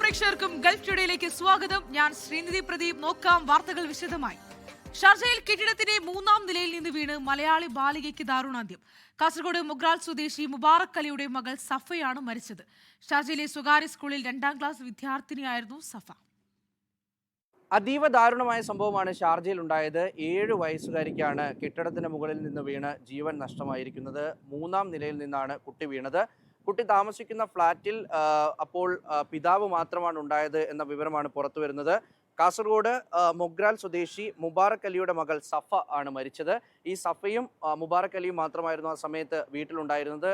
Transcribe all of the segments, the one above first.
പ്രേക്ഷകർക്കും ഗൾഫ് ടുഡേയിലേക്ക് സ്വാഗതം. ഞാൻ ശ്രീനിധി പ്രദീപ്. നോക്കാം വാർത്തകൾ വിശദമായി. ഷാർജയിൽ കെട്ടിടത്തിന്റെ 3-ാം നിലയിൽ നിന്ന് വീണ് മലയാളി ബാലികയ്ക്ക് ദാരുണാന്ത്യം. കാസർഗോഡ് മുഗ്രാൽ സ്വദേശി മുബാറക് അലിയുടെ മകൾ സഫയാണ് മരിച്ചത്. ഷാർജയിലെ സ്വകാര്യ സ്കൂളിൽ 2-ാം ക്ലാസ് വിദ്യാർത്ഥിനിയായിരുന്നു സഫ. അതീവ ദാരുണമായ സംഭവമാണ് ഷാർജയിൽ ഉണ്ടായത്. 7 വയസ്സുകാരിക്കാണ് കെട്ടിടത്തിന് മുകളിൽ നിന്ന് വീണ് ജീവൻ നഷ്ടമായിരിക്കുന്നത്. 3-ാം നിലയിൽ നിന്നാണ് കുട്ടി വീണത്. കുട്ടി താമസിക്കുന്ന ഫ്ളാറ്റിൽ അപ്പോൾ പിതാവ് മാത്രമാണ് ഉണ്ടായത് എന്ന വിവരമാണ് പുറത്തു വരുന്നത്. കാസർഗോഡ് മൊഗ്രാൽ സ്വദേശി മുബാറക് അലിയുടെ മകൾ സഫ ആണ് മരിച്ചത്. ഈ സഫയും മുബാറക് അലിയും മാത്രമായിരുന്നു ആ സമയത്ത് വീട്ടിലുണ്ടായിരുന്നത്.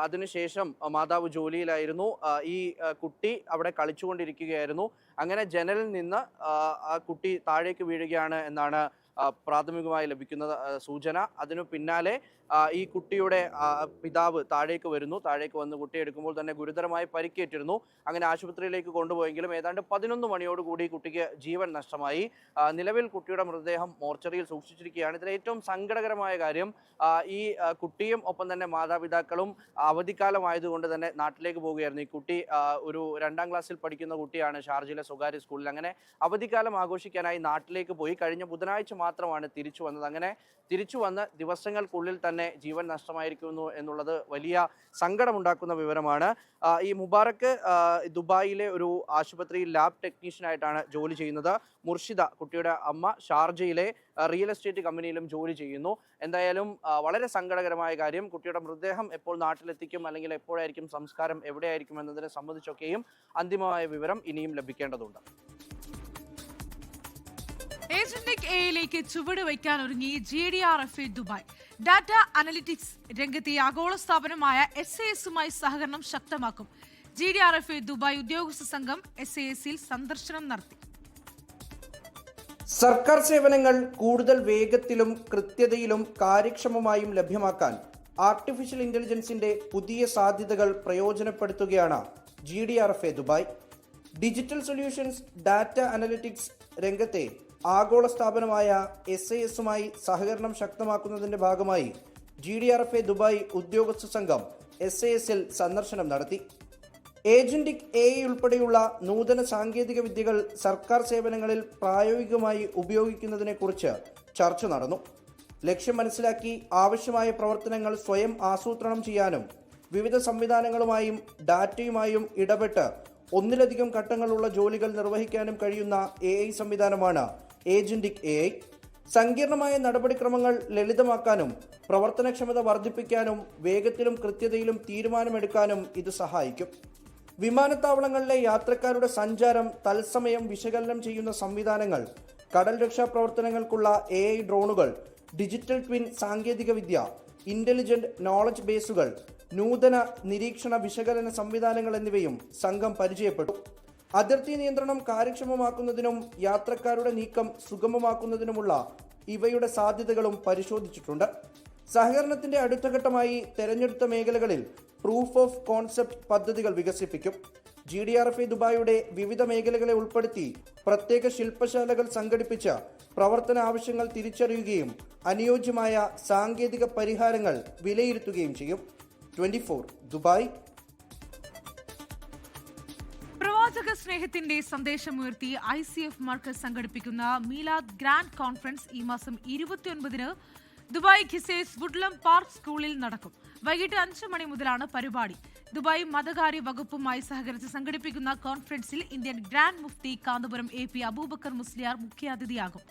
അതിനുശേഷം മാതാവ് ജോലിയിലായിരുന്നു. ഈ കുട്ടി അവിടെ കളിച്ചുകൊണ്ടിരിക്കുകയായിരുന്നു. അങ്ങനെ ജനലിൽ നിന്ന് ആ കുട്ടി താഴേക്ക് വീഴുകയാണ് എന്നാണ് പ്രാഥമികമായി ലഭിക്കുന്ന സൂചന. അതിനു പിന്നാലെ ഈ കുട്ടിയുടെ പിതാവ് താഴേക്ക് വരുന്നു. താഴേക്ക് വന്ന് കുട്ടിയെ എടുക്കുമ്പോൾ തന്നെ ഗുരുതരമായി പരിക്കേറ്റിരുന്നു. അങ്ങനെ ആശുപത്രിയിലേക്ക് കൊണ്ടുപോയെങ്കിലും ഏതാണ്ട് 11 മണിയോടുകൂടി കുട്ടിക്ക് ജീവൻ നഷ്ടമായി. നിലവിൽ കുട്ടിയുടെ മൃതദേഹം മോർച്ചറിയിൽ സൂക്ഷിച്ചിരിക്കുകയാണ്. ഇതിൽ ഏറ്റവും സങ്കടകരമായ കാര്യം ഈ കുട്ടിയും ഒപ്പം തന്നെ മാതാപിതാക്കളും അവധിക്കാലമായതുകൊണ്ട് തന്നെ നാട്ടിലേക്ക് പോവുകയായിരുന്നു. ഈ കുട്ടി ഒരു 2-ാം ക്ലാസ്സിൽ പഠിക്കുന്ന കുട്ടിയാണ് ഷാർജയിലെ സ്വകാര്യ സ്കൂളിൽ. അങ്ങനെ അവധിക്കാലം ആഘോഷിക്കാനായി നാട്ടിലേക്ക് പോയി. കഴിഞ്ഞ ബുധനാഴ്ച മാത്രമാണ് തിരിച്ചു വന്നത്. അങ്ങനെ തിരിച്ചു വന്ന് ദിവസങ്ങൾക്കുള്ളിൽ തന്നെ ജീവൻ നഷ്ടമായിരിക്കുന്നു എന്നുള്ളത് വലിയ സങ്കടമുണ്ടാക്കുന്ന വിവരമാണ്. ഈ മുബാറക്ക് ദുബായിലെ ഒരു ആശുപത്രിയിൽ ലാബ് ടെക്നീഷ്യനായിട്ടാണ് ജോലി ചെയ്യുന്നത്. മുർഷിദ കുട്ടിയുടെ അമ്മ ഷാർജയിലെ റിയൽ എസ്റ്റേറ്റ് കമ്പനിയിലും ജോലി ചെയ്യുന്നു. എന്തായാലും വളരെ സങ്കടകരമായ കാര്യം. കുട്ടിയുടെ മൃതദേഹം എപ്പോൾ നാട്ടിലെത്തിക്കും അല്ലെങ്കിൽ എപ്പോഴായിരിക്കും സംസ്കാരം, എവിടെയായിരിക്കും എന്നതിനെ സംബന്ധിച്ചൊക്കെയും അന്തിമമായ വിവരം ഇനിയും ലഭിക്കേണ്ടതുണ്ട്. ഏജന്റിക് എയിലേക്ക് ചുവട് വയ്ക്കാൻ ഒരുങ്ങി GDRFA ദുബായ്. ഡാറ്റ അനലിറ്റിക്സ് രംഗത്തെ ആഗോള സ്ഥാപനമായ SAS-യുമായി സഹകരണം ശക്തമാക്കും. GDRFA ദുബായ് ഉദ്യോഗസ്ഥ സംഘം SAS-ൽ സന്ദർശനം നടത്തി. സർക്കാർ സേവനങ്ങൾ കൂടുതൽ വേഗത്തിലും കൃത്യതയിലും കാര്യക്ഷമമായും ലഭ്യമാക്കാൻ ആർട്ടിഫിഷ്യൽ ഇന്റലിജൻസിന്റെ പുതിയ സാധ്യതകൾ പ്രയോജനപ്പെടുത്തുകയാണ് GDRFA Dubai. Digital solutions, data analytics രംഗത്തെ ആഗോള സ്ഥാപനമായ SAS-യുമായി സഹകരണം ശക്തമാക്കുന്നതിന്റെ ഭാഗമായി GDRFA ദുബായ് ഉദ്യോഗസ്ഥ സംഘം SAS-ൽ സന്ദർശനം നടത്തി. ഏജന്റിക് AI ഉൾപ്പെടെയുള്ള നൂതന സാങ്കേതിക വിദ്യകൾ സർക്കാർ സേവനങ്ങളിൽ പ്രായോഗികമായി ഉപയോഗിക്കുന്നതിനെക്കുറിച്ച് ചർച്ച നടന്നു. ലക്ഷ്യം മനസ്സിലാക്കി ആവശ്യമായ പ്രവർത്തനങ്ങൾ സ്വയം ആസൂത്രണം ചെയ്യാനും വിവിധ സംവിധാനങ്ങളുമായും ഡാറ്റയുമായും ഇടപെട്ട് ഒന്നിലധികം ഘട്ടങ്ങളുള്ള ജോലികൾ നിർവഹിക്കാനും കഴിയുന്ന AI സംവിധാനമാണ് ഏജന്റിക് AI. സങ്കീർണമായ നടപടിക്രമങ്ങൾ ലളിതമാക്കാനും പ്രവർത്തനക്ഷമത വർദ്ധിപ്പിക്കാനും വേഗത്തിലും കൃത്യതയിലും തീരുമാനമെടുക്കാനും ഇത് സഹായിക്കും. വിമാനത്താവളങ്ങളിലെ യാത്രക്കാരുടെ സഞ്ചാരം തത്സമയം വിശകലനം ചെയ്യുന്ന സംവിധാനങ്ങൾ, കടൽ രക്ഷാ പ്രവർത്തനങ്ങൾക്കുള്ള AI ഡ്രോണുകൾ, ഡിജിറ്റൽ ട്വിൻ സാങ്കേതികവിദ്യ, ഇന്റലിജന്റ് നോളജ് ബേസുകൾ, നൂതന നിരീക്ഷണ വിശകലന സംവിധാനങ്ങൾ എന്നിവയും സംഘം പരിചയപ്പെട്ടു. അതിർത്തി നിയന്ത്രണം കാര്യക്ഷമമാക്കുന്നതിനും യാത്രക്കാരുടെ നീക്കം സുഗമമാക്കുന്നതിനുമുള്ള ഇവയുടെ സാധ്യതകളും പരിശോധിച്ചിട്ടുണ്ട്. സഹകരണത്തിന്റെ അടുത്ത ഘട്ടമായി തെരഞ്ഞെടുത്ത മേഖലകളിൽ പ്രൂഫ് ഓഫ് കോൺസെപ്റ്റ് പദ്ധതികൾ വികസിപ്പിക്കും. GDRFA ദുബായിയുടെ വിവിധ മേഖലകളെ ഉൾപ്പെടുത്തി പ്രത്യേക ശില്പശാലകൾ സംഘടിപ്പിച്ച് പ്രവർത്തന ആവശ്യങ്ങൾ തിരിച്ചറിയുകയും അനുയോജ്യമായ സാങ്കേതിക പരിഹാരങ്ങൾ വിലയിരുത്തുകയും ചെയ്യും. 24 ദുബായ്. പ്രവാചക സ്നേഹത്തിന്റെ സന്ദേശമുയർത്തി ICF മർക്കസ് സംഘടിപ്പിക്കുന്ന മീലാദ് ഗ്രാൻഡ് കോൺഫറൻസ് ഈ മാസം 29-ന് ദുബായ് ഖിസേസ് വുഡ്ലം പാർക്ക് സ്കൂളിൽ നടക്കും. വൈകിട്ട് 5 മണി മുതലാണ് പരിപാടി. ദുബായ് മതകാര്യ വകുപ്പുമായി സഹകരിച്ച് സംഘടിപ്പിക്കുന്ന കോൺഫറൻസിൽ ഇന്ത്യൻ ഗ്രാൻഡ് മുഫ്തി കാന്തപുരം AP അബൂബക്കർ മുസ്ലിയാർ മുഖ്യാതിഥിയാകും.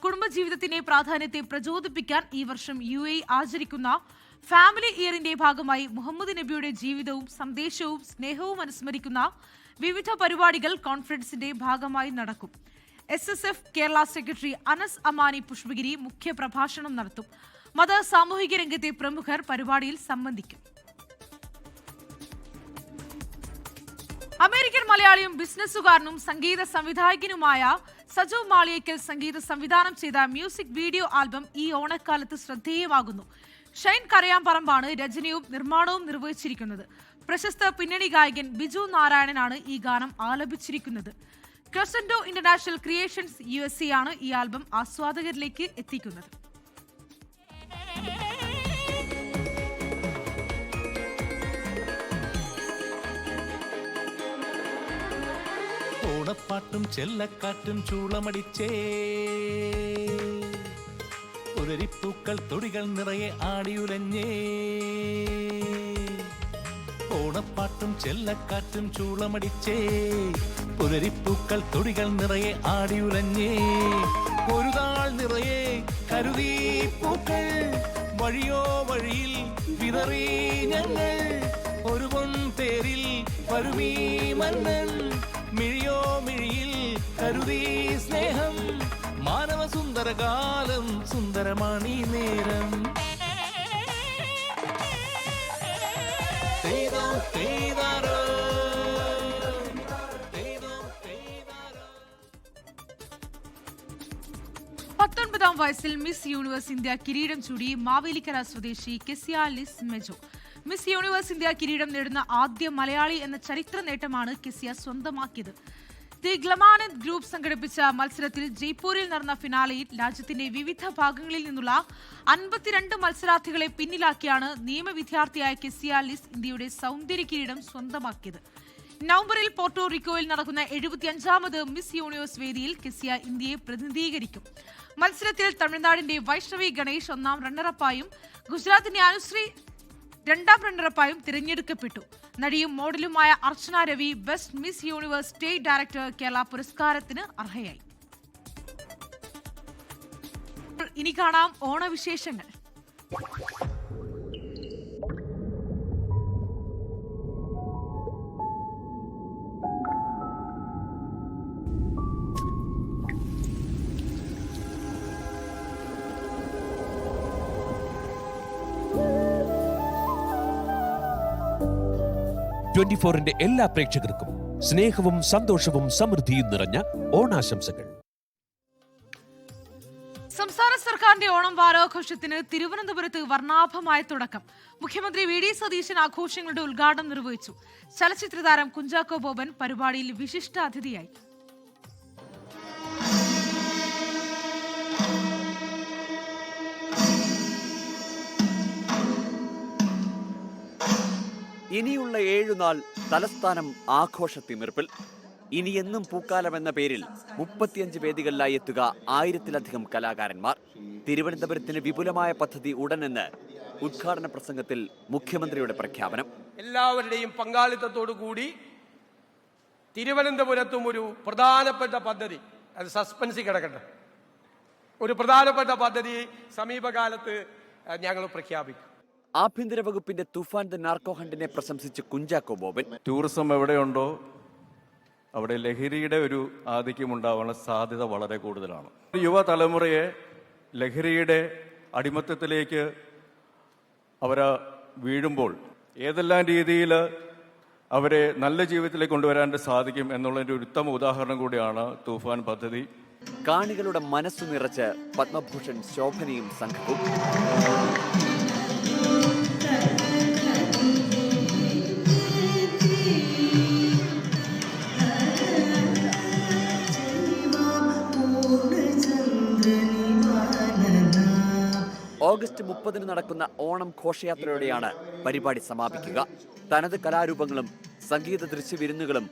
കുടുംബജീവിതത്തിന്റെ പ്രാധാന്യത്തെ പ്രചോദിപ്പിക്കാൻ ഈ വർഷം UAE ആചരിക്കുന്ന ഫാമിലി ഇയറിന്റെ ഭാഗമായി മുഹമ്മദ് നബിയുടെ ജീവിതവും സന്ദേശവും സ്നേഹവും അനുസ്മരിക്കുന്ന വിവിധ പരിപാടികൾ കോൺഫറൻസിന്റെ ഭാഗമായി നടക്കും. SSF കേരള സെക്രട്ടറി അനസ് അമാനി പുഷ്പഗിരി മുഖ്യപ്രഭാഷണം നടത്തും. മത സാമൂഹിക രംഗത്തെ പ്രമുഖർ പരിപാടിയിൽ സംബന്ധിക്കും. അമേരിക്കൻ മലയാളിയും ബിസിനസ്സുകാരനും സംഗീത സംവിധായകനുമായ സജു മാളിയേക്കൽ സംഗീത സംവിധാനം ചെയ്ത മ്യൂസിക് വീഡിയോ ആൽബം ഈ ഓണക്കാലത്ത് ശ്രദ്ധേയമാകുന്നു. ഷൈൻ കരയാമ്പറമ്പാണ് രചനയും നിർമ്മാണവും നിർവഹിച്ചിരിക്കുന്നത്. പ്രശസ്ത പിന്നണി ഗായകൻ ബിജു നാരായണനാണ് ഈ ഗാനം ആലപിച്ചിരിക്കുന്നത്. ക്രസൻഡോ ഇന്റർനാഷണൽ ക്രിയേഷൻസ് USA ആണ് ഈ ആൽബം ആസ്വാദകരിലേക്ക് എത്തിക്കുന്നത്. ഓണപ്പാട്ടും ചെല്ലക്കാറ്റും ചൂളമടിച്ചേ പുലരിപ്പൂക്കൾ തൊടികൾ നിറയെ ആടിയുലഞ്ഞേ ഓണപ്പാട്ടും ചെല്ലക്കാറ്റും ചൂളമടിച്ചേ പുലരിപ്പൂക്കൾ തൊടികൾ നിറയെ ആടിയുലഞ്ഞേ ഒരു നാൾ നിറയെ കരുതീ പൂക്കൾ വഴിയോ വഴിയിൽ വിതറി ഞങ്ങൾ ഒരു പൊൻതേരിൽ വരുമീ മന്നൻ മിഴിയോ മിഴിയിൽ കരുതീ സ്നേഹം മാനവ സുന്ദരകാലം സുന്ദരമാണീ നേരം പത്തൊൻപതാം വയസ്സിൽ മിസ് യൂണിവേഴ്സ് ഇന്ത്യ കിരീടം ചൂടി മാവേലിക്കര സ്വദേശി Kezia Liz Mejo. Miss universe India കിരീടം നേടുന്ന ആദ്യ മലയാളി എന്ന ചരിത്ര നേട്ടമാണ് കെസിയ സ്വന്തമാക്കിയത്. ദി ഗ്ലമാനത് ഗ്രൂപ്പ് സംഘടിപ്പിച്ച മത്സരത്തിൽ ജയ്പൂരിൽ നടന്ന ഫിനാലെയിൽ രാജ്യത്തിന്റെ വിവിധ ഭാഗങ്ങളിൽ നിന്നുള്ള 52 മത്സരാർത്ഥികളെ പിന്നിലാക്കിയാണ് നിയമ വിദ്യാർത്ഥിയായ കെസിയ ലിസ് ഇന്ത്യയുടെ സൗന്ദര്യ കിരീടം സ്വന്തമാക്കിയത്. നവംബറിൽ പോർട്ടോറിക്കോയിൽ നടക്കുന്ന 75ാമത് മിസ് യൂണിവേഴ്സ് വേദിയിൽ കെസിയ ഇന്ത്യയെ പ്രതിനിധീകരിക്കും. മത്സരത്തിൽ തമിഴ്നാടിന്റെ വൈഷ്ണവി ഗണേഷ് ഒന്നാം റണ്ണറപ്പായും ഗുജറാത്തിന്റെ അനുശ്രീ രണ്ടാം റണ്ണറപ്പായും തിരഞ്ഞെടുക്കപ്പെട്ടു. നടിയും മോഡലുമായ Archana Ravi best Miss Universe state director Kerala പുരസ്കാരത്തിന് അർഹയായി. ഇനി കാണാം ഓണവിശേഷങ്ങൾ. ന്റെ എല്ലാ പ്രേക്ഷകർക്കും സ്നേഹവും സന്തോഷവും സമൃദ്ധിയും നിറഞ്ഞ ഓണാശംസകൾ. സംസ്ഥാന സർക്കാരിന്റെ ഓണം വാരാഘോഷത്തിന് തിരുവനന്തപുരത്ത് വർണ്ണാഭമായ തുടക്കം. മുഖ്യമന്ത്രി വി ഡി സതീശൻ ആഘോഷങ്ങളുടെ ഉദ്ഘാടനം നിർവഹിച്ചു. ചലച്ചിത്രതാരം കുഞ്ചാക്കോ ബോബൻ പരിപാടിയിൽ വിശിഷ്ട അതിഥിയായി. ഇനിയുള്ള 7 നാൾ തലസ്ഥാനം ആഘോഷത്തിമിർപ്പിൽ. ഇനിയെന്നും പൂക്കാലം എന്ന പേരിൽ 35 വേദികളിലായി എത്തുക 1000-ലധികം കലാകാരന്മാർ. തിരുവനന്തപുരത്തിന് വിപുലമായ പദ്ധതി ഉടനെന്ന് ഉദ്ഘാടന പ്രസംഗത്തിൽ മുഖ്യമന്ത്രിയുടെ പ്രഖ്യാപനം. എല്ലാവരുടെയും പങ്കാളിത്തത്തോടു കൂടി തിരുവനന്തപുരത്തും ഒരു പ്രധാനപ്പെട്ട പദ്ധതി, അത് സസ്പെൻസിൽ കിടക്കട്ടെ, ഒരു പ്രധാനപ്പെട്ട പദ്ധതി സമീപകാലത്ത് ഞങ്ങൾ പ്രഖ്യാപിക്കും. ആഭ്യന്തര വകുപ്പിന്റെ തുഫാൻ ദ നാർക്കോ ഹണ്ടിനെ പ്രശംസിച്ച് കുഞ്ചാക്കോ ബോബൻ. ടൂറിസം എവിടെയുണ്ടോ അവിടെ ലഹരിയുടെ ഒരു ആധിക്യം ഉണ്ടാവാനുള്ള സാധ്യത വളരെ കൂടുതലാണ്. യുവതലമുറയെ ലഹരിയുടെ അടിമത്തത്തിലേക്ക് അവരെ വീഴുമ്പോൾ ഏതെല്ലാം രീതിയിൽ അവരെ നല്ല ജീവിതത്തിലേക്ക് കൊണ്ടുവരാൻ സാധിക്കും എന്നുള്ളതിൻ്റെ ഒരു ഉത്തമ ഉദാഹരണം കൂടിയാണ് തൂഫാൻ പദ്ധതി. കാണികളുടെ മനസ്സു നിറച്ച് പത്മഭൂഷൺ ശോഭനയും സംഘവും. ഓഗസ്റ്റ് 30 നടക്കുന്ന ഓണം ഘോഷയാത്രയോടെയാണ് പരിപാടി സമാപിക്കുക. തനത് കലാരൂപങ്ങളും സംഗീത ദൃശ്യവിരുന്നുകളും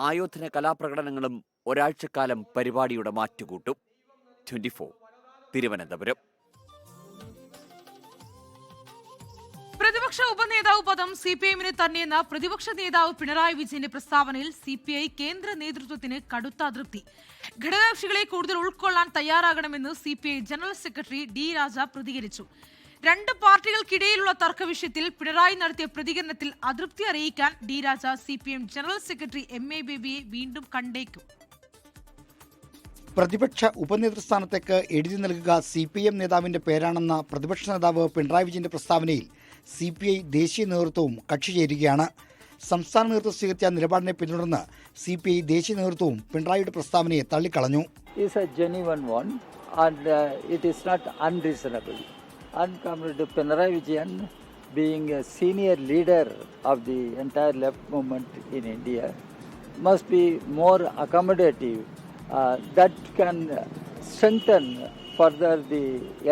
ആയോധന കലാപ്രകടനങ്ങളും ഒരാഴ്ചക്കാലം പരിപാടിയുടെ മാറ്റുകൂട്ടും. 24 തിരുവനന്തപുരം. പ്രതിപക്ഷ ഉപനേതാവ് പദം സിപിഐഎമ്മിന് തന്നെയെന്ന പ്രതിപക്ഷ നേതാവ് പിണറായി വിജയന്റെ പ്രസ്താവനയിൽ സിപിഐ കേന്ദ്ര നേതൃത്വത്തിന് കടുത്ത അതൃപ്തി. ഘടകകക്ഷികളെ കൂടുതൽ ഉൾക്കൊള്ളാൻ തയ്യാറാകണമെന്ന് സിപിഐ ജനറൽ സെക്രട്ടറി ഡി രാജ പ്രതികരിച്ചു. 2 പാർട്ടികൾക്കിടയിലുള്ള തർക്ക വിഷയത്തിൽ പിണറായി നടത്തിയ പ്രതികരണത്തിൽ അതൃപ്തി അറിയിക്കാൻ ഡി രാജ സിപിഎം ജനറൽ സെക്രട്ടറി എം.എ. ബേബിയെ വീണ്ടും കണ്ടേക്കും. പ്രതിപക്ഷ ഉപനേതൃസ്ഥാനത്തേക്ക് എഴുതി നൽകുക സിപിഎം നേതാവിന്റെ പേരാണെന്ന പ്രതിപക്ഷ നേതാവ് പിണറായി വിജയന്റെ പ്രസ്താവനയിൽ സിപിഐ ദേശീയ നേതൃത്വവും കക്ഷി ചേരുകയാണ്. സംസ്ഥാന നേതൃത്വം സ്വീകരിച്ച നിലപാടിനെ പിന്തുടർന്ന് സിപിഐ ദേശീയ നേതൃത്വവും പിണറായിയുടെ പ്രസ്താവനയെ തള്ളിക്കളഞ്ഞു. Pinarayi Vijayan, being a senior leader of the entire left movement in India, must be more accommodative. That can strengthen further the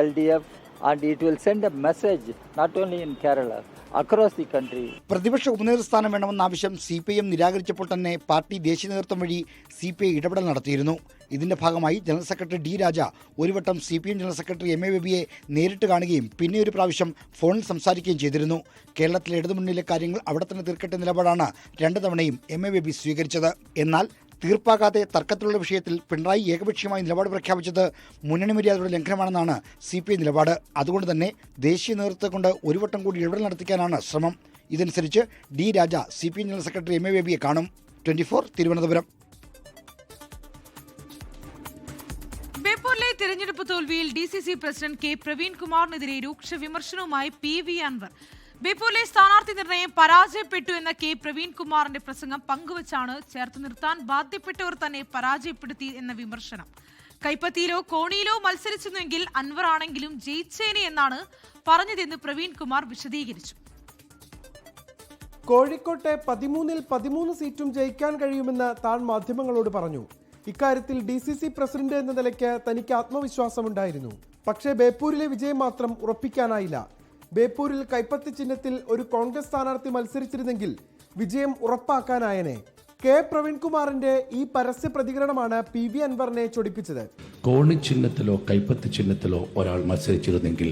LDF, and it will send a message not only in Kerala across the country. പ്രതിപക്ഷ ഉപനേതൃസ്ഥാനം വേണമെന്ന ആവശ്യം CPIM നിരാകരിച്ചപ്പോൾ തന്നെ party ദേശീയ നേതൃത്വം വഴി CPI ഇടപെടൽ നടത്തിയിരുന്നു. ഇതിന്റെ ഭാഗമായി ജനറൽ സെക്രട്ടറി D. രാജ ഒരു വട്ടം CPM ജനറൽ സെക്രട്ടറി MA ബേബിയെ നേരിട്ട് കാണുകയും പിന്നെ ഒരു പ്രാവശ്യം ഫോണിൽ സംസാരിക്കുകയും ചെയ്തിരുന്നു. കേരളത്തിലെ ഇടതുമുന്നണിയിലെ കാര്യങ്ങൾ അവിടെ തന്നെ തീർക്കട്ടെ നിലപാടാണ് 2 തവണയും MA ബേബി സ്വീകരിച്ചത്. എന്നാൽ തീർപ്പാകാതെ തർക്കത്തിലുള്ള വിഷയത്തിൽ പിണറായി ഏകപക്ഷീയമായി നിലപാട് പ്രഖ്യാപിച്ചത് മുന്നണി മര്യാദയുടെ ലംഘനമാണെന്നാണ് CPI നിലപാട്. അതുകൊണ്ട് തന്നെ ദേശീയ നേതൃത്വത്തെ കൊണ്ട് ഒരു വട്ടം കൂടി ഇടപെടൽ നടത്തിക്കാനാണ് ശ്രമം. ഇതനുസരിച്ച് D. രാജ CPM ജനറൽ സെക്രട്ടറി MA ബേബിയെ കാണും. 24 തിരുവനന്തപുരം. ബേപ്പൂരിലെ തിരഞ്ഞെടുപ്പ് തോൽവിയിൽ DCC പ്രസിഡന്റ് K. പ്രവീൺ കുമാറിനെതിരെ രൂക്ഷ വിമർശനവുമായി PV അൻവർ. ബേപ്പൂരിലെ സ്ഥാനാർത്ഥി നിർണയം പരാജയപ്പെട്ടു എന്ന K. പ്രവീൺ കുമാറിന്റെ പ്രസംഗം പങ്കുവച്ചാണ് ചേർത്ത് നിർത്താൻ ബാധ്യപ്പെട്ടവർ തന്നെ പരാജയപ്പെടുത്തി എന്ന വിമർശനം. കൈപ്പത്തിയിലോ കോണിയിലോ മത്സരിച്ചിരുന്നെങ്കിൽ അൻവർ ആണെങ്കിലും ജയിച്ചേനെ എന്നാണ് പറഞ്ഞതെന്ന് പ്രവീൺ കുമാർ വിശദീകരിച്ചു. കോഴിക്കോട്ടെ 13-ൽ 13 സീറ്റും ജയിക്കാൻ കഴിയുമെന്ന് താൻ മാധ്യമങ്ങളോട് പറഞ്ഞു. ഇക്കാര്യത്തിൽ DCC പ്രസിഡന്റ് എന്ന നിലയ്ക്ക് തനിക്ക് ആത്മവിശ്വാസമുണ്ടായിരുന്നു. പക്ഷേ ബേപ്പൂരിലെ വിജയം മാത്രം ഉറപ്പിക്കാനായില്ല. ബേപ്പൂരിൽ കൈപ്പത്തി ചിഹ്നത്തിൽ ഒരു കോൺഗ്രസ് സ്ഥാനാർത്ഥി മത്സരിച്ചിരുന്നെങ്കിൽ വിജയം ഉറപ്പാക്കാനായനെ. K. പ്രവീൺകുമാറിന്റെ ഈ പരസ്യ പ്രതികരണമാണ് PV അൻവറിനെ ചൊടിപ്പിച്ചത്. കോണി ചിഹ്നത്തിലോ കൈപ്പത്തി ചിഹ്നത്തിലോ ഒരാൾ മത്സരിച്ചിരുന്നെങ്കിൽ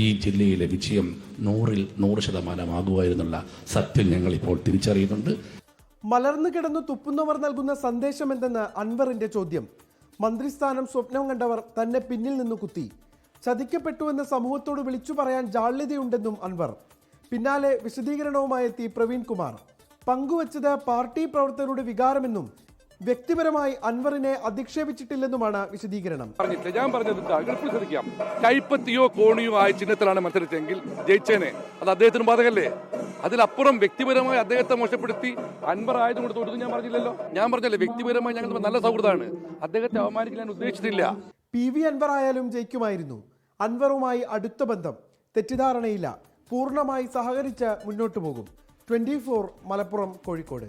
ഈ ജില്ലയിലെ വിജയം 100-ൽ 100% ആകുമായിരുന്നുള്ള സത്യം ഞങ്ങൾ ഇപ്പോൾ തിരിച്ചറിയുന്നുണ്ട്. മലർന്നു കിടന്നു തുപ്പുന്നവർ നൽകുന്ന സന്ദേശം എന്തെന്ന് അൻവറിന്റെ ചോദ്യം. മന്ത്രിസ്ഥാനം സ്വപ്നം കണ്ടവർ തന്നെ പിന്നിൽ നിന്ന് കുത്തി. ചതിക്കപ്പെട്ടുവെന്ന് സമൂഹത്തോട് വിളിച്ചു പറയാൻ ജാള്യതയുണ്ടെന്നും അൻവർ. പിന്നാലെ വിശദീകരണവുമായി എത്തി പ്രവീൺ കുമാർ. പങ്കുവച്ചത് പാർട്ടി പ്രവർത്തകരുടെ വികാരമെന്നും വ്യക്തിപരമായി അൻവറിനെ അധിക്ഷേപിച്ചിട്ടില്ലെന്നുമാണ് വിശദീകരണം. ഞാൻ പറഞ്ഞത് ശ്രദ്ധിക്കാം. കൈപ്പത്തിയോ കോണിയോ ആയ ചിഹ്നത്തിലാണ് മത്സരിച്ചെങ്കിൽ ജയിച്ചേനെ. അത് അദ്ദേഹത്തിന് ബാധകല്ലേ? അതിലപ്പുറം വ്യക്തിപരമായി അദ്ദേഹത്തെ മോശപ്പെടുത്തി അൻവർ ആയതുകൊണ്ട് തോറ്റത് ഞാൻ പറഞ്ഞില്ലല്ലോ. ഞാൻ പറഞ്ഞല്ലേ വ്യക്തിപരമായി ഞങ്ങൾ നല്ല സൗഹൃദമാണ്. അദ്ദേഹത്തെ അവമാനിക്കാൻ ഞാൻ ഉദ്ദേശിച്ചിട്ടില്ല. PV അൻവർ ആയാലും ജയിക്കുമായിരുന്നു. അൻവറുമായി അടുത്ത ബന്ധം, തെറ്റിദ്ധാരണയില്ല. പൂർണ്ണമായി സഹകരിച്ച് മുന്നോട്ടു പോകും. 24 മലപ്പുറം കോഴിക്കോട്.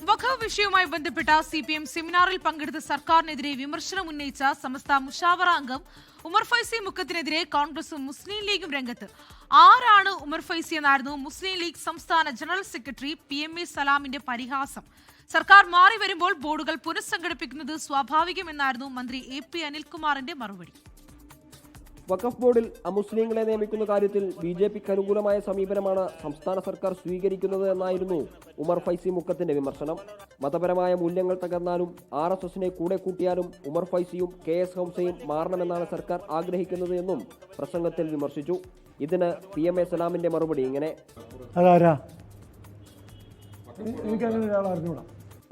വഖഫ് വിഷയവുമായി ബന്ധപ്പെട്ട CPM സെമിനാറിൽ പങ്കെടുത്ത സർക്കാരിനെതിരെ വിമർശനം ഉന്നയിച്ച സമസ്ത മുഷാവറ അംഗം ഉമർ ഫൈസി മുക്കത്തിനെതിരെ കോൺഗ്രസും മുസ്ലിം ലീഗും രംഗത്ത്. ആരാണ് ഉമർ ഫൈസി എന്നായിരുന്നു മുസ്ലിം ലീഗ് സംസ്ഥാന ജനറൽ സെക്രട്ടറി PMA സലാമിന്റെ പരിഹാസം. സർക്കാർ മാറി വരുമ്പോൾ ബോർഡുകൾ പുനഃസംഘടിപ്പിക്കുന്നത് സ്വാഭാവികമെന്നായിരുന്നു മന്ത്രി AP അനിൽകുമാറിന്റെ മറുപടി. വഖഫ് ബോർഡിൽ അമുസ്ലിങ്ങളെ നിയമിക്കുന്ന കാര്യത്തിൽ BJPക്ക് അനുകൂലമായ സമീപനമാണ് സംസ്ഥാന സർക്കാർ സ്വീകരിക്കുന്നത് എന്നായിരുന്നു ഉമർ ഫൈസി മുക്കത്തിന്റെ വിമർശനം. മതപരമായ മൂല്യങ്ങൾ തകർന്നാലും RSSനെ കൂടെ കൂട്ടിയാലും ഉമർ ഫൈസിയും KS ഹംസയും മാറണമെന്നാണ് സർക്കാർ ആഗ്രഹിക്കുന്നത് എന്നും പ്രസംഗത്തിൽ വിമർശിച്ചു. ഇതിന് PMA സലാമിന്റെ മറുപടി ഇങ്ങനെ: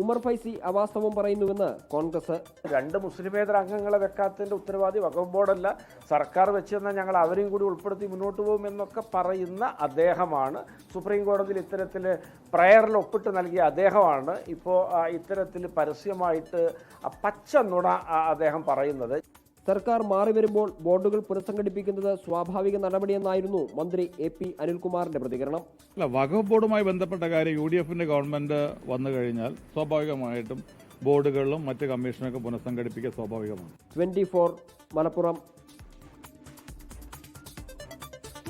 ഉമർ ഫൈസി അവാസ്തവം പറയുന്നുവെന്ന് കോൺഗ്രസ്. 2 മുസ്ലിമേതര അംഗങ്ങളെ വെക്കാത്തതിന്റെ ഉത്തരവാദി വഖഫ് ബോർഡല്ല, സർക്കാർ വെച്ചെന്നാൽ ഞങ്ങൾ അവരെയും കൂടി ഉൾപ്പെടുത്തി മുന്നോട്ട് പോകുമെന്നൊക്കെ പറയുന്ന അദ്ദേഹമാണ്. സുപ്രീം കോടതിയിൽ ഇത്തരത്തിൽ പ്രയറിൽ ഒപ്പിട്ട് നൽകിയ അദ്ദേഹമാണ് ഇപ്പോൾ ഇത്തരത്തിൽ പരസ്യമായിട്ട് പച്ച നുണ അദ്ദേഹം പറയുന്നത്. സർക്കാർ മാറി വരുമ്പോൾ ബോർഡുകൾ പുനഃസംഘടിപ്പിക്കുന്നത് സ്വാഭാവിക നടപടിയെന്നായിരുന്നു മന്ത്രി AP അനിൽകുമാറിന്റെ പ്രതികരണം. വഖഫ് ബോർഡുമായി ബന്ധപ്പെട്ട കാര്യം UDFന്റെ ഗവൺമെന്റ് വന്നു കഴിഞ്ഞാൽ സ്വാഭാവികമായിട്ടും ബോർഡുകളിലും മറ്റ് കമ്മീഷനൊക്കെ പുനഃസംഘടിപ്പിക്കുക സ്വാഭാവികമാണ്. 24 മലപ്പുറം.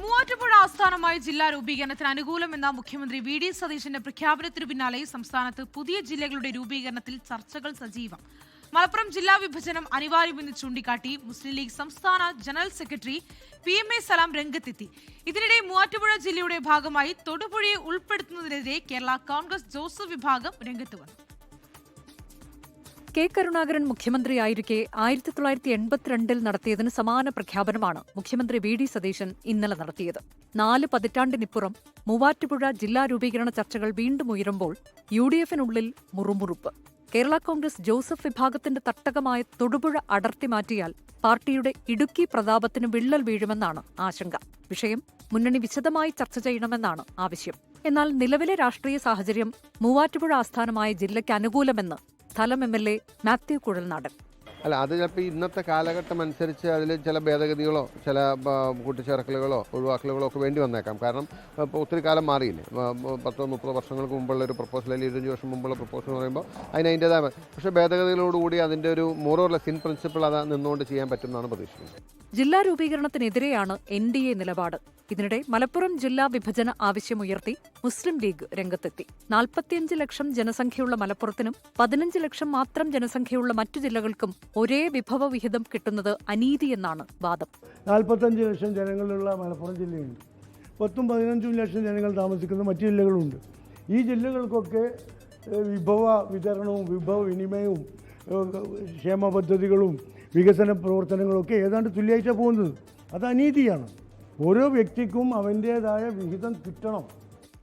മൂവാറ്റുപുഴ ആസ്ഥാനമായ ജില്ലാ രൂപീകരണത്തിന് അനുകൂലമെന്ന മുഖ്യമന്ത്രി VD സതീശന്റെ പ്രഖ്യാപനത്തിനു പിന്നാലെ സംസ്ഥാനത്ത് പുതിയ ജില്ലകളുടെ രൂപീകരണത്തിൽ ചർച്ചകൾ സജീവം. മലപ്പുറം ജില്ലാ വിഭജനം അനിവാര്യമെന്ന് ചൂണ്ടിക്കാട്ടി മുസ്ലിം ലീഗ് സംസ്ഥാന ജനറൽ സെക്രട്ടറി PMA സലാം രംഗത്തെത്തി. ഇതിനിടെ മൂവാറ്റുപുഴ ജില്ലയുടെ ഭാഗമായി തൊടുപുഴയെ ഉൾപ്പെടുത്തുന്നതിനെതിരെ കേരള കോൺഗ്രസ് ജോസഫ് വിഭാഗം രംഗത്ത് വന്നു. K. കരുണാകരൻ മുഖ്യമന്ത്രിയായിരിക്കെ 1982 നടത്തിയതിന് സമാന പ്രഖ്യാപനമാണ് മുഖ്യമന്ത്രി VD സതീശൻ ഇന്നലെ നടത്തിയത്. 4 പതിറ്റാണ്ടിനിപ്പുറം മൂവാറ്റുപുഴ ജില്ലാ രൂപീകരണ ചർച്ചകൾ വീണ്ടും ഉയരുമ്പോൾ UDFനുള്ളിൽ മുറുമുറുപ്പ്. കേരള കോൺഗ്രസ് ജോസഫ് വിഭാഗത്തിന്റെ തട്ടകമായ തൊടുപുഴ അടർത്തി മാറ്റിയാൽ പാർട്ടിയുടെ ഇടുക്കി പ്രതാപത്തിന് വിള്ളൽ വീഴുമെന്നാണ് ആശങ്ക. വിഷയം മുന്നണി വിശദമായി ചർച്ച ചെയ്യണമെന്നാണ് ആവശ്യം. എന്നാൽ നിലവിലെ രാഷ്ട്രീയ സാഹചര്യം മൂവാറ്റുപുഴ ആസ്ഥാനമായ ജില്ലയ്ക്ക് അനുകൂലമെന്ന് സ്ഥലം MLA മാത്യു കുഴൽനാടൻ. അല്ല, അത് ചിലപ്പോൾ ഇന്നത്തെ കാലഘട്ടം അനുസരിച്ച് അതിൽ ചില ഭേദഗതികളോ ചില കൂട്ടിച്ചേർക്കലുകളോ ഒഴിവാക്കലുകളോ ഒക്കെ വേണ്ടി വന്നേക്കാം. കാരണം ഇപ്പോൾ ഒത്തിരി കാലം മാറിയില്ലേ. 10-30 വർഷങ്ങൾക്ക് മുമ്പുള്ള ഒരു പ്രപ്പോസൽ, അല്ലെങ്കിൽ 25 വർഷം മുമ്പുള്ള പ്രപ്പോസൽ എന്ന് പറയുമ്പോൾ അതിൻ്റേതായ പക്ഷേ ഭേദഗതികളോടുകൂടി അതിൻ്റെ ഒരു more or less in principle അത് നിന്നുകൊണ്ട് ചെയ്യാൻ പറ്റുമെന്നാണ് പ്രതീക്ഷിക്കുന്നത്. ജില്ലാ രൂപീകരണത്തിനെതിരെയാണ് NDA നിലപാട്. ഇതിനിടെ മലപ്പുറം ജില്ലാ വിഭജന ആവശ്യമുയർത്തി മുസ്ലിം ലീഗ് രംഗത്തെത്തി. 45 ലക്ഷം ജനസംഖ്യയുള്ള മലപ്പുറത്തിനും 15 ലക്ഷം മാത്രം ജനസംഖ്യയുള്ള മറ്റു ജില്ലകൾക്കും ഒരേ വിഭവ വിഹിതം കിട്ടുന്നത് അനീതിയെന്നാണ് വാദം. 45 ലക്ഷം ജനങ്ങളുള്ള മലപ്പുറം ജില്ലയുണ്ട്. 10-15 ലക്ഷം ജനങ്ങൾ താമസിക്കുന്ന മറ്റു ജില്ലകളുണ്ട്. ഈ ജില്ലകൾക്കൊക്കെ വിഭവ വിതരണവും വിഭവ വിനിമയവും ക്ഷേമ പദ്ധതികളും വികസന പ്രവർത്തനങ്ങളൊക്കെ ഏതാണ്ട് തുല്യമായിട്ടാണ് പോകുന്നത്. അത് അനീതിയാണ്. ഓരോ വ്യക്തിക്കും അവൻ്റേതായ വിഹിതം കിട്ടണം.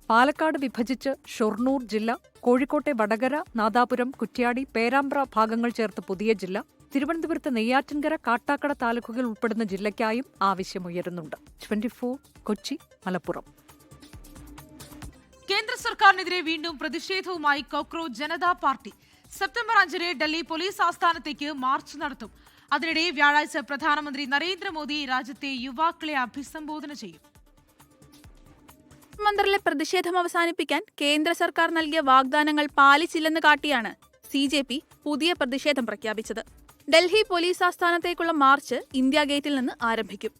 പാലക്കാട് വിഭജിച്ച് ഷൊർണൂർ ജില്ല, കോഴിക്കോട്ടെ വടകര, നാദാപുരം, കുറ്റ്യാടി, പേരാമ്പ്ര ഭാഗങ്ങൾ ചേർത്ത് പുതിയ ജില്ല, തിരുവനന്തപുരത്ത് നെയ്യാറ്റിൻകര, കാട്ടാക്കട താലൂക്കുകൾ ഉൾപ്പെടുന്ന ജില്ലയ്ക്കായും ആവശ്യമുയരുന്നുണ്ട്. 24 കൊച്ചി, മലപ്പുറം. കേന്ദ്ര സർക്കാരിനെതിരെ വീണ്ടും പ്രതിഷേധവുമായി cockroach Janata party. September 5 Delhi police ആസ്ഥാനത്തേക്ക് മാർച്ച് നടത്തും. അതിനിടെ വ്യാഴാഴ്ച പ്രധാനമന്ത്രി നരേന്ദ്രമോദി രാജ്യത്തെ യുവാക്കളെ അഭിസംബോധന ചെയ്യും. മന്ത്രിലെ പ്രതിഷേധം അവസാനിപ്പിക്കാൻ കേന്ദ്ര സർക്കാർ നൽകിയ വാഗ്ദാനങ്ങൾ പാലിച്ചില്ലെന്ന് കാട്ടിയാണ് CJP പുതിയ പ്രതിഷേധം പ്രഖ്യാപിച്ചത്. ഡൽഹി പോലീസ് ആസ്ഥാനത്തേക്കുള്ള മാർച്ച് ഇന്ത്യ ഗേറ്റിൽ നിന്ന് ആരംഭിക്കും.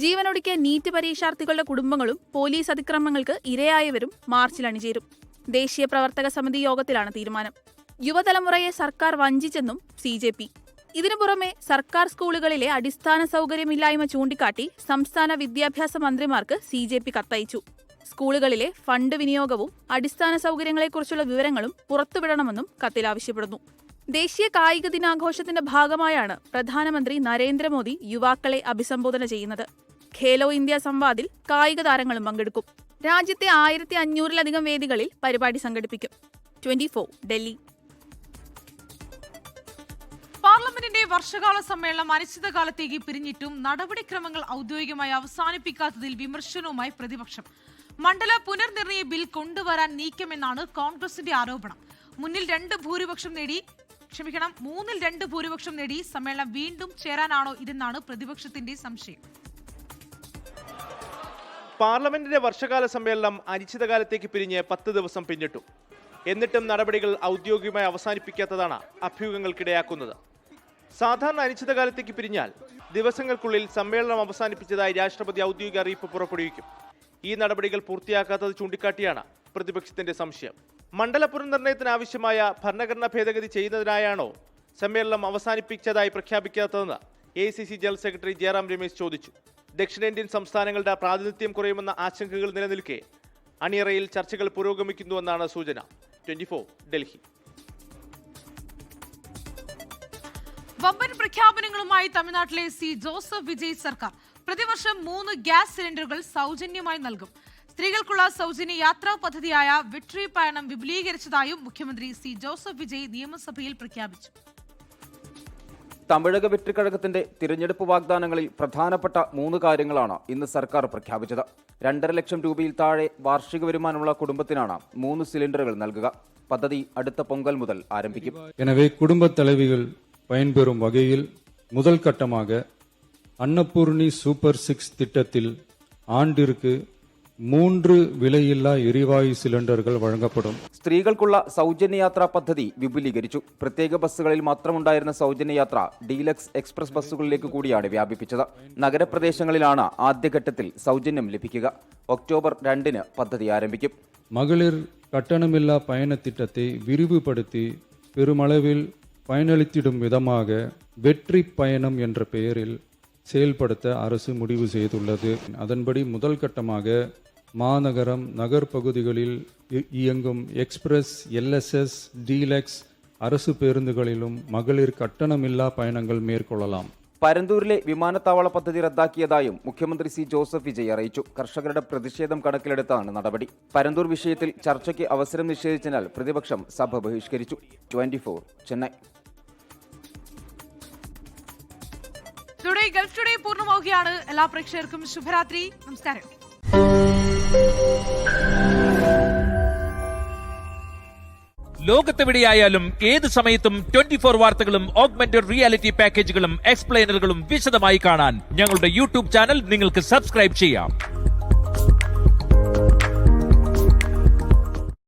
ജീവനൊടുക്കിയ നീറ്റ് പരീക്ഷാർത്ഥികളുടെ കുടുംബങ്ങളും പോലീസ് അതിക്രമങ്ങൾക്ക് ഇരയായവരും മാർച്ചിൽ അണിചേരും. ദേശീയ പ്രവർത്തക സമിതി യോഗത്തിലാണ് തീരുമാനം. യുവതലമുറയെ സർക്കാർ വഞ്ചിച്ചെന്നും CJP. ഇതിനു പുറമെ സർക്കാർ സ്കൂളുകളിലെ അടിസ്ഥാന സൗകര്യമില്ലായ്മ ചൂണ്ടിക്കാട്ടി സംസ്ഥാന വിദ്യാഭ്യാസ മന്ത്രിമാർക്ക് CJP കത്തയച്ചു. സ്കൂളുകളിലെ ഫണ്ട് വിനിയോഗവും അടിസ്ഥാന സൗകര്യങ്ങളെക്കുറിച്ചുള്ള വിവരങ്ങളും പുറത്തുവിടണമെന്നും കത്തിൽ ആവശ്യപ്പെടുന്നു. ദേശീയ കായിക ദിനാഘോഷത്തിന്റെ ഭാഗമായാണ് പ്രധാനമന്ത്രി നരേന്ദ്രമോദി യുവാക്കളെ അഭിസംബോധന ചെയ്യുന്നത്. ഖേലോ ഇന്ത്യ സംവാദിൽ കായിക താരങ്ങളും പങ്കെടുക്കും. രാജ്യത്തെ 1500-ലധികം വേദികളിൽ പരിപാടി സംഘടിപ്പിക്കും. 24 ഡൽഹി. പാർലമെന്റിന്റെ വർഷകാല സമ്മേളനം അനിശ്ചിതകാലത്തേക്ക് പിരിഞ്ഞിട്ടും നടപടിക്രമങ്ങൾ ഔദ്യോഗികമായി അവസാനിപ്പിക്കാത്തതിൽ വിമർശനവുമായി പ്രതിപക്ഷം. മണ്ഡല പുനർനിർണയ ബിൽ കൊണ്ടുവരാൻ നീക്കമെന്നാണ് കോൺഗ്രസിന്റെ ആരോപണം. മൂന്നിൽ രണ്ട് ഭൂരിപക്ഷം നേടി സമ്മേളനം വീണ്ടും ചേരാനാണോ ഇതെന്നാണ് പ്രതിപക്ഷത്തിന്റെ സംശയം. പാർലമെന്റിന്റെ വർഷകാല സമ്മേളനം അനിശ്ചിതകാലത്തേക്ക് പിരിഞ്ഞ് 10 ദിവസം പിന്നിട്ടു. എന്നിട്ടും നടപടികൾ ഔദ്യോഗികമായി അവസാനിപ്പിക്കാത്തതാണ് അഭ്യൂഹങ്ങൾക്കിടയാക്കുന്നത്. സാധാരണ അനിശ്ചിതകാലത്തേക്ക് പിരിഞ്ഞാൽ ദിവസങ്ങൾക്കുള്ളിൽ സമ്മേളനം അവസാനിപ്പിച്ചതായി രാഷ്ട്രപതി ഔദ്യോഗിക അറിയിപ്പ് പുറപ്പെടുവിക്കും. ഈ നടപടികൾ പൂർത്തിയാക്കാത്തത് ചൂണ്ടിക്കാട്ടിയാണ് പ്രതിപക്ഷത്തിന്റെ സംശയം. മണ്ഡല പുനർനിർണയത്തിനാവശ്യമായ ഭരണഘടനാ ഭേദഗതി ചെയ്യുന്നതിനായാണോ സമ്മേളനം അവസാനിപ്പിച്ചതായി പ്രഖ്യാപിക്കാത്തതെന്ന് AICC general secretary Jairam Ramesh ചോദിച്ചു. ദക്ഷിണേന്ത്യൻ സംസ്ഥാനങ്ങളുടെ പ്രാതിനിധ്യം കുറയുമെന്ന ആശങ്കകൾ നിലനിൽക്കെ അണിയറയിൽ ചർച്ചകൾ പുരോഗമിക്കുന്നുവെന്നാണ് സൂചന. 24 ഡൽഹി. വമ്പൻ പ്രഖ്യാപനങ്ങളുമായി തമിഴ്നാട്ടിലെ ജോസഫ് വിജയ് സർക്കാർ പ്രതിവർഷം 3 ഗ്യാസ് സിലിണ്ടറുകൾ സൗജന്യമായി നൽകും. സ്ത്രീകൾക്കുള്ള സൗജന്യ യാത്രാ പദ്ധതിയായ വിട്രി പയണം വിപുലീകരിച്ചതായും മുഖ്യമന്ത്രി ജോസഫ് വിജയ് നിയമസഭയിൽ പ്രഖ്യാപിച്ചു. തമിഴക വെற்றிക്കഴകത്തിന്റെ തിരഞ്ഞെടുപ്പ് വാഗ്ദാനങ്ങളിൽ പ്രധാനപ്പെട്ട 3 കാര്യങ്ങളാണ് ഇന്ന് സർക്കാർ പ്രഖ്യാപിച്ചത്. 2.5 ലക്ഷം രൂപയിൽ താഴെ വാർഷിക വരുമാനമുള്ള കുടുംബത്തിനാണ് 3 സിലിണ്ടറുകൾ നൽകുക. പദ്ധതി അടുത്ത പൊങ്കൽ മുതൽ ആരംഭിക്കും. எனவே குடும்பத் தலைவிகள் பயன்பெறும் வகையில் முதல் கட்டமாக அன்னபூர்ணி சூப்பர் 6 திட்டத்தில் ஆண்டிற்கு 3 വിലയില്ലാ എരിവായു സിലിണ്ടറുകൾ വഴങ്ങപ്പെടും. സ്ത്രീകൾക്കുള്ള സൗജന്യയാത്രാ പദ്ധതി വിപുലീകരിച്ചു. പ്രത്യേക ബസ്സുകളിൽ മാത്രമുണ്ടായിരുന്ന സൗജന്യയാത്ര ഡീലക്സ് എക്സ്പ്രസ് ബസ്സുകളിലേക്ക് കൂടിയാണ് വ്യാപിപ്പിച്ചത്. നഗരപ്രദേശങ്ങളിലാണ് ആദ്യഘട്ടത്തിൽ സൗജന്യം ലഭിക്കുക. ഒക്ടോബർ 2 പദ്ധതി ആരംഭിക്കും. மகளிர் கட்டணமில்லா பயண திட்டத்தை விரிவுபடுத்தி பெருமளவில் பயனளித்திடும் விதமாக வெற்றி பயணம் என்ற பெயரில் செயல்படுத்த அரசு முடிவு செய்துள்ளது. அதன்படி முதல் கட்டமாக மாநகரம் நகர்பகுதிகளில் இயங்கும் எக்ஸ்பிரஸ், LSS, டீலக்ஸ் அரசு பேருந்துகளிலும் மகளிர் கட்டணமில்லா பயணங்கள் மேற்கொள்ளலாம். പരന്തൂരിലെ വിമാനത്താവള പദ്ധതി റദ്ദാക്കിയതായും മുഖ്യമന്ത്രി ജോസഫ് വിജയ് അറിയിച്ചു. കർഷകരുടെ പ്രതിഷേധം കണക്കിലെടുത്താണ് നടപടി. പരന്തൂർ വിഷയത്തിൽ ചർച്ചയ്ക്ക് അവസരം നിഷേധിച്ചതിനാൽ പ്രതിപക്ഷം സഭ ബഹിഷ്കരിച്ചു. 24 ചെന്നൈ. ഇതോടെ ഗൾഫ് ടുഡേ പൂർണ്ണമാവുകയാണ്. എല്ലാ പ്രേക്ഷകർക്കും ശുഭരാത്രി. നമസ്കാരം. ലോകത്തെവിടെയായാലും ഏത് സമയത്തും 24 വാർത്തകളും ഓഗ്മെന്റഡ് റിയാലിറ്റി പാക്കേജുകളും എക്സ്പ്ലെയിനറുകളും വിശദമായി കാണാൻ ഞങ്ങളുടെ യൂട്യൂബ് ചാനൽ നിങ്ങൾക്ക് സബ്സ്ക്രൈബ് ചെയ്യാം.